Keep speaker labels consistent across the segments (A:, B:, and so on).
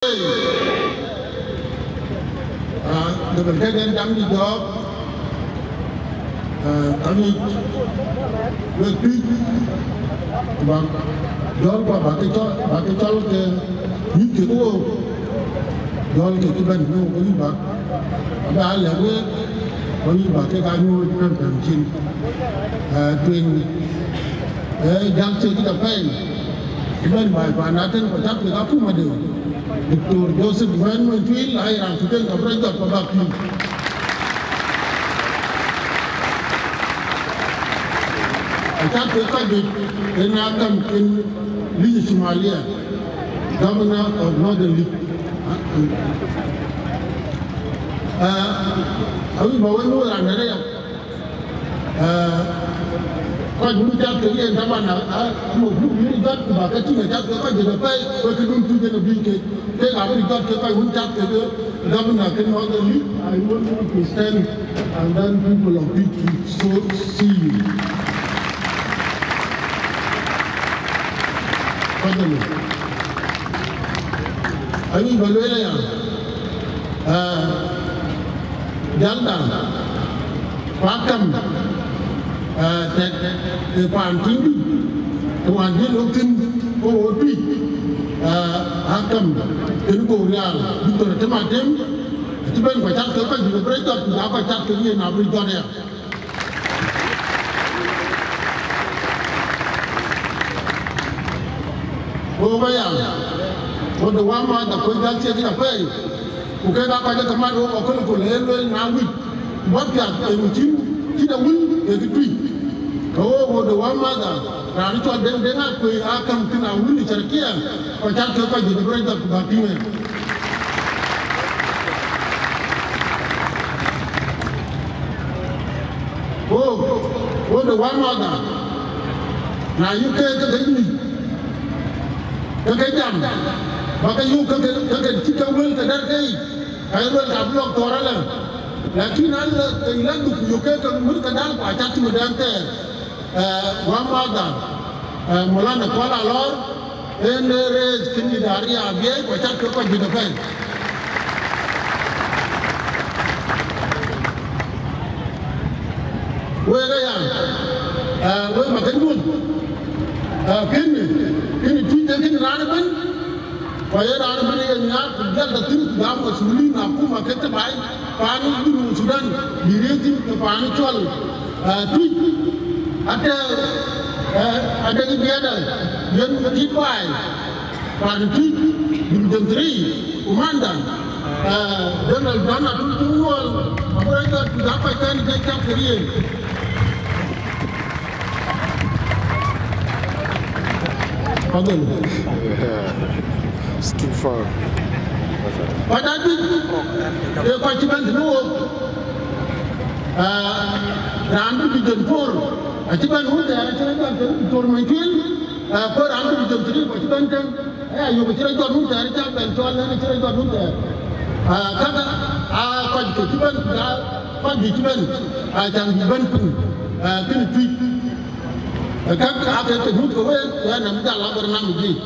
A: The Brigadier Damdi Job, kami lebih jual pakai cal ke itu jual ke kiban itu bagi bak ada hal yang bagi pakai kayu dan pencin twin jam kita pakai kiban baik panatan pecah kita aku madu Dr. Joseph Van Mentwil lahir ang kita kabrajat pabaki Acat kita di Enakam in Liji Somalia, Governor of Northern League. Kami bawa ni orang ada yang kau dulu jatuh ke yang zaman kamu dulu jatuh bagai cina jatuh kau jadi apa? Kau kedua tu jadi bingkai. Kau apa jatuh kau dulu jatuh ke Governor of Northern League. I want you to stand and then people of PQ so see you. Kami baloi yang jantan, pakam, panting, tuan dia lukin, kopi, hakam, terukurial, itu macam, itu pun baca kerja juga berita, tidak baca kerja nak berita dia. Oh bayang, oh dewa mah tak kau jangan cakap apa? Bukan apa je teman oh aku nak lelai nawi, buat dia muncul tidak win itu. Oh dewa mah dah, rani tu ada dengar kau akan kena win cerkian, macam tu apa jadi berita kebatingan. Oh dewa mah dah, nah you kata ini. Kakek jam, bagai you kakek jika wel kadar kay, kaya wel kablok toralan. Lagi nala kailan tu you kakek mur kadar pacat tu dante, wamada, mula nak kuala lor, enere kini dari abiy pacat tu apa jadi kay. Weh kaya, weh makan pun, kini tujuh kini ranapan, kaya ranapan yang nak kerja datin dalam kesulitan aku makan terbaik, pani itu sudah diretin ke pani cual, tujuh ada kegiatan yang tertipai, pani tujuh di menteri, komandan, Donald itu jual, apa itu dapatkan kerja kerja.
B: It's too far.
A: Pada itu, kewajiban dulu, randu di jempur, kewajiban udah, kewajiban jempur mungkin, per randu di jempur, kewajiban kan, you kewajiban udah, kewajiban jual, kewajiban udah, kata, kewajiban, jangan pun, kini tweet. Kan apa itu mungkin kau ya nampak laporan nama ini.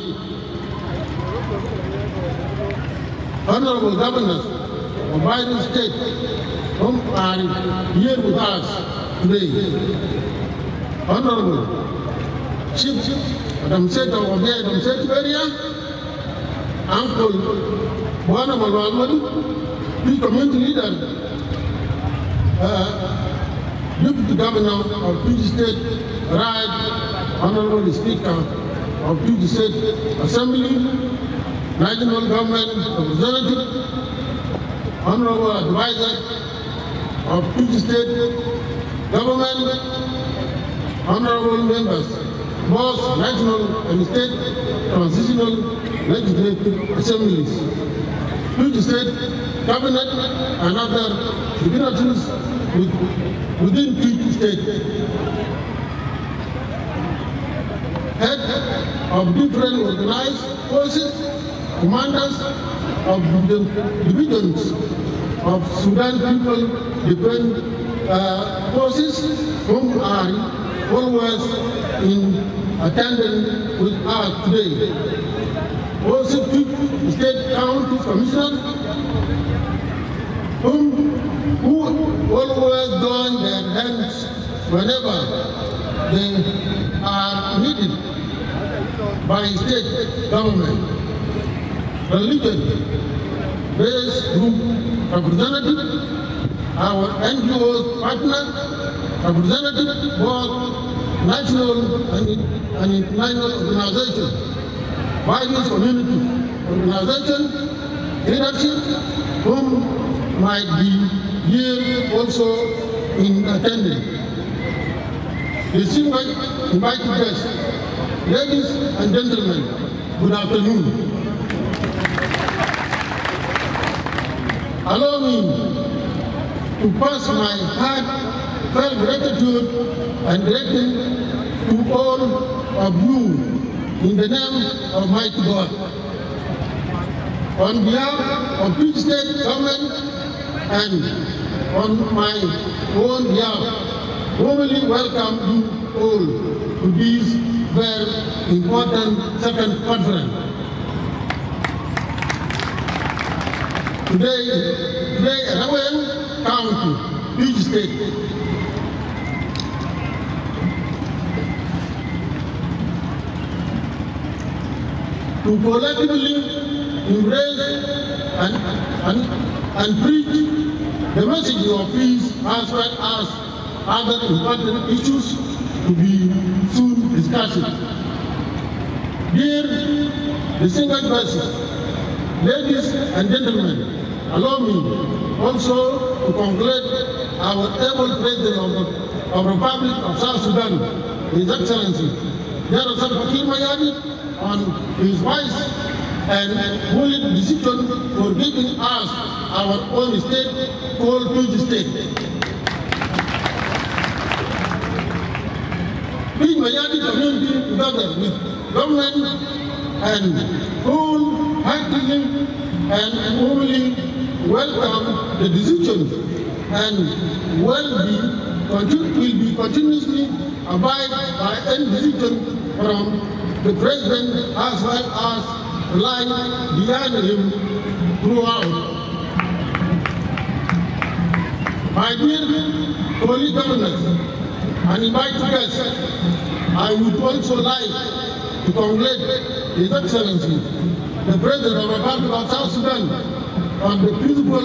A: Honorable Governors of Biden State, whom are here with us today. Honorable Chief Adam Seto of the Adam Seto area, Uncle Buana Malwalmadu, the community leader, Deputy Governor of PG State, Right, Honorable Speaker of PG State Assembly, National Government Representative, Honorable Advisor of PG State Government, Honorable Members, both National and State Transitional Legislative Assemblies, PG State Cabinet, and other dignitaries within PG State. Head of different organized forces, commanders of the divisions of Sudan People Defense Forces, whom are always in attendance with us today. Also, state county commissioners who always join their hands whenever they are needed by state government. Religion-based group representatives, our NGO partners, representatives, both national and international organizations, various community organizations, leadership, whom might be here also in attendance. Distinguished invited guests, ladies and gentlemen, good afternoon. Allow me to pass my heartfelt gratitude and greeting to all of you in the name of mighty God. On behalf of each state government and on my own behalf, warmly welcome you all to this very important second conference. Today at Awen County, each state, to collectively embrace and preach the message of peace as well as other important issues to be soon discussed. Dear distinguished guests, ladies and gentlemen, allow me also to congratulate our able President of the Republic of South Sudan, His Excellency, General Salva Kiir Mayardit, on his wise and holy decision for giving us our own state called Tuju State. Kiir Mayardit community together with government and wholeheartedly and warmly welcome the decision and will be continuously abide by any decision from the President as well as relying behind him throughout. My dear colleague governors and invited guests, I would also like to congratulate His Excellency, the President of the Republic of South Sudan, on the peaceful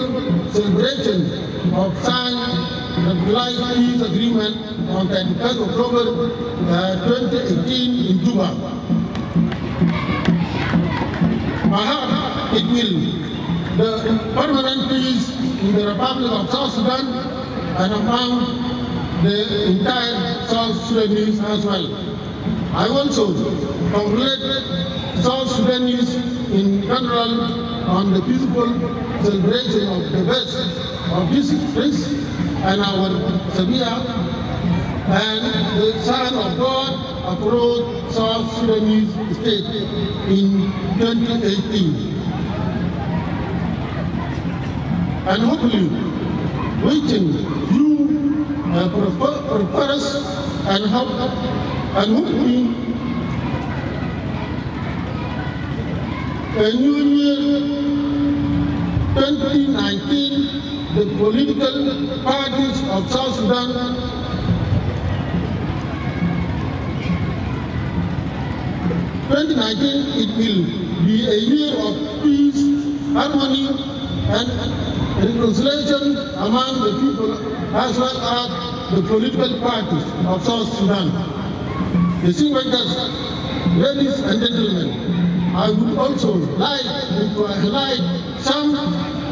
A: celebration of signing the July Peace Agreement on 31st October 2018 in Juba. Perhaps it will the permanent peace in the Republic of South Sudan and among the entire South Sudanese as well. I also congratulate South Sudanese in general on the peaceful celebration of the best of this prince and our Sabia and the Son of God across South Sudanese state in 2018. And hopefully wishing you a prosperous and hopefully a new year 2019, the political parties of South Sudan it will be a year of peace, harmony, and reconciliation among the people as well as the political parties of South Sudan. Distinguished guests, ladies and gentlemen, I would also like to highlight some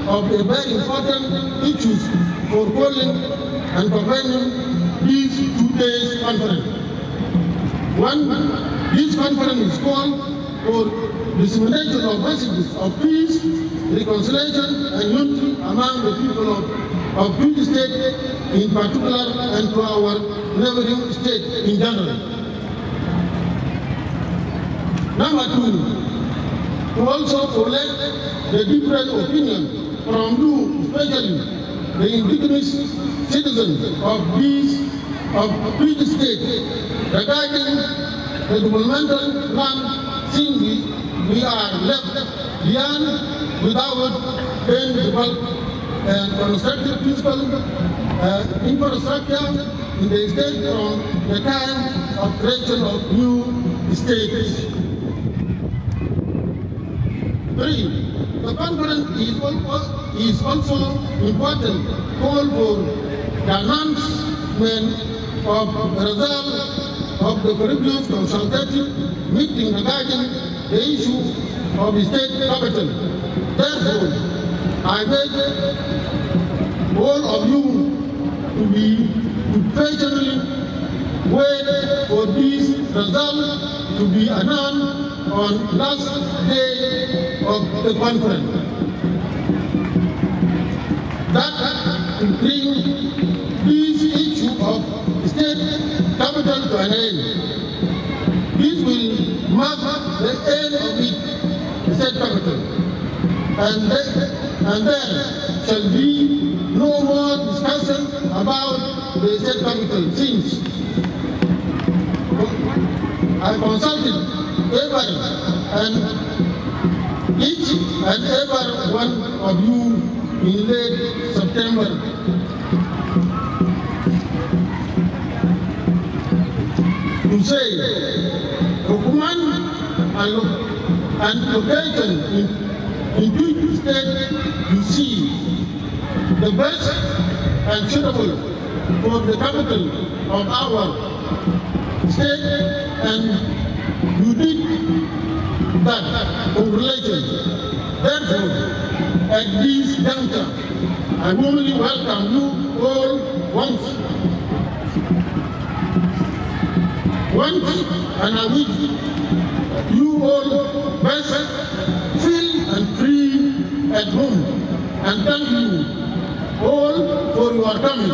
A: of the very important issues for calling and governing these 2 days conference. One, this conference is called for dissemination of messages of peace, reconciliation, and unity among the people of each state in particular and to our neighboring state in general. Number 2, to also collect the different opinions from you, especially the indigenous citizens of each state regarding the developmental plan, since we are left land without paying the bulk and constructed physical infrastructure in the state from the time of creation of new states. 3. The conference is also important call for the announcement of the result of the previous consultative meeting regarding the issue of the state capital. Therefore, I beg all of you to patiently wait for this result to be announced on last day of the conference. That will bring this issue of state capital to an end. This will mark the end of the state capital. And there shall be no more discussion about the state capital since I consulted everybody and each and every one of you in late September. To say, Hukuman and location in which state you see the best and suitable for the capital of our state, and you did that congratulations. Therefore, at this juncture, I warmly welcome you all once, and I wish you all best, feel and free at home, and thank you all for your coming.